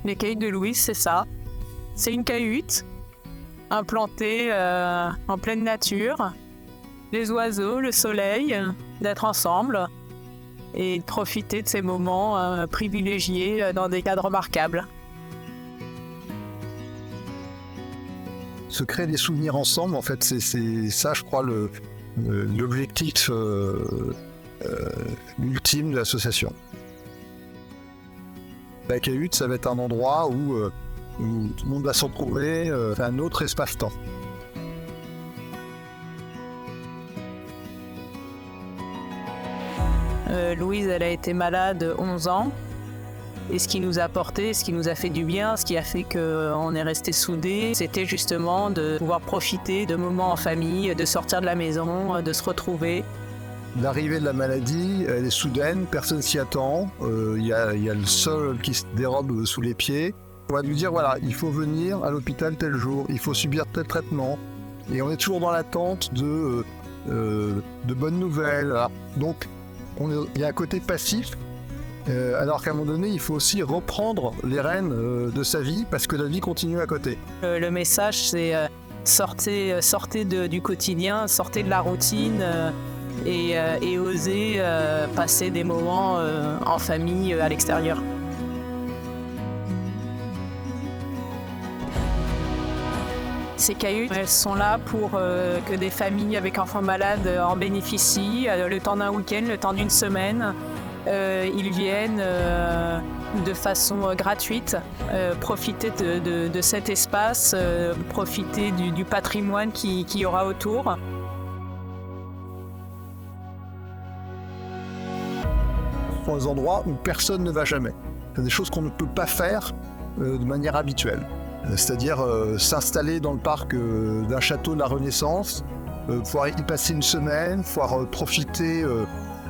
Les cahutes de Louise, c'est ça. C'est une cahute implantée en pleine nature. Les oiseaux, le soleil, d'être ensemble et de profiter de ces moments privilégiés dans des cadres remarquables. Se créer des souvenirs ensemble, en fait, c'est ça, je crois, l'objectif ultime de l'association. La cahute, ça va être un endroit où tout le monde va se retrouver, un autre espace-temps. Louise, elle a été malade 11 ans. Et ce qui nous a apporté, ce qui nous a fait du bien, ce qui a fait qu'on est restés soudés, c'était justement de pouvoir profiter de moments en famille, de sortir de la maison, de se retrouver. L'arrivée de la maladie, elle est soudaine, personne s'y attend. Il y a le sol qui se dérobe sous les pieds. On va nous dire, voilà, il faut venir à l'hôpital tel jour, il faut subir tel traitement. Et on est toujours dans l'attente de bonnes nouvelles. Voilà. Donc, il y a un côté passif. Alors qu'à un moment donné, il faut aussi reprendre les rênes de sa vie parce que la vie continue à côté. Le message, c'est sortez du quotidien, sortez de la routine et osez passer des moments en famille à l'extérieur. Ces cahutes, elles sont là pour que des familles avec enfants malades en bénéficient le temps d'un week-end, le temps d'une semaine. Ils viennent de façon gratuite profiter de cet espace, profiter du patrimoine qu'il y aura autour. Ce sont des endroits où personne ne va jamais. C'est des choses qu'on ne peut pas faire de manière habituelle. C'est-à-dire s'installer dans le parc d'un château de la Renaissance, pouvoir y passer une semaine, pouvoir profiter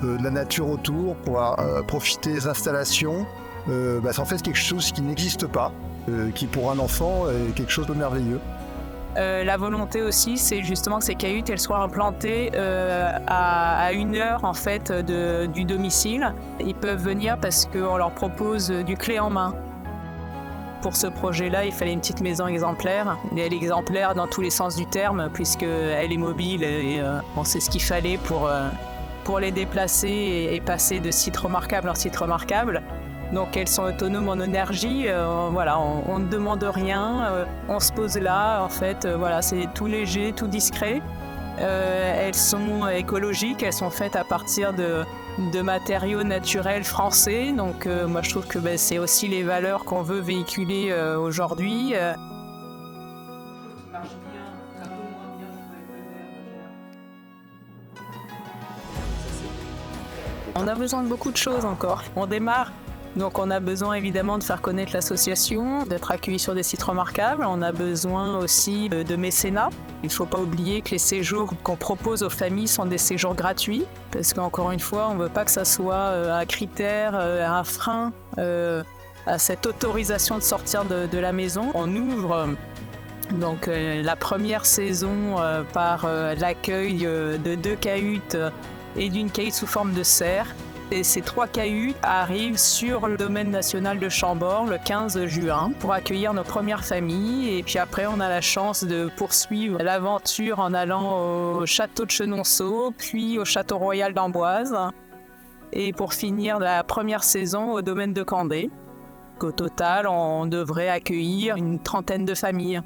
de la nature autour, pouvoir profiter des installations, c'est en fait quelque chose qui n'existe pas, qui pour un enfant est quelque chose de merveilleux. La volonté aussi, c'est justement que ces cahutes elles soient implantées à 1 heure en fait du domicile. Ils peuvent venir parce qu'on leur propose du clé en main. Pour ce projet-là, il fallait une petite maison exemplaire. Elle est exemplaire dans tous les sens du terme puisqu'elle est mobile et on sait ce qu'il fallait pour les déplacer et passer de site remarquable en site remarquable. Donc elles sont autonomes en énergie, on ne demande rien, on se pose là, en fait, c'est tout léger, tout discret. Elles sont écologiques, elles sont faites à partir de matériaux naturels français, donc moi je trouve que c'est aussi les valeurs qu'on veut véhiculer aujourd'hui. On a besoin de beaucoup de choses encore. On démarre, donc on a besoin évidemment de faire connaître l'association, d'être accueilli sur des sites remarquables. On a besoin aussi de mécénat. Il ne faut pas oublier que les séjours qu'on propose aux familles sont des séjours gratuits, parce qu'encore une fois, on ne veut pas que ça soit un critère, un frein à cette autorisation de sortir de la maison. On ouvre donc la première saison par l'accueil de 2 cahutes et d'une cahute sous forme de serre. Et ces 3 cahutes arrivent sur le domaine national de Chambord le 15 juin pour accueillir nos premières familles. Et puis après, on a la chance de poursuivre l'aventure en allant au château de Chenonceau, puis au château royal d'Amboise. Et pour finir la première saison au domaine de Candé. Au total, on devrait accueillir une 30aine de familles.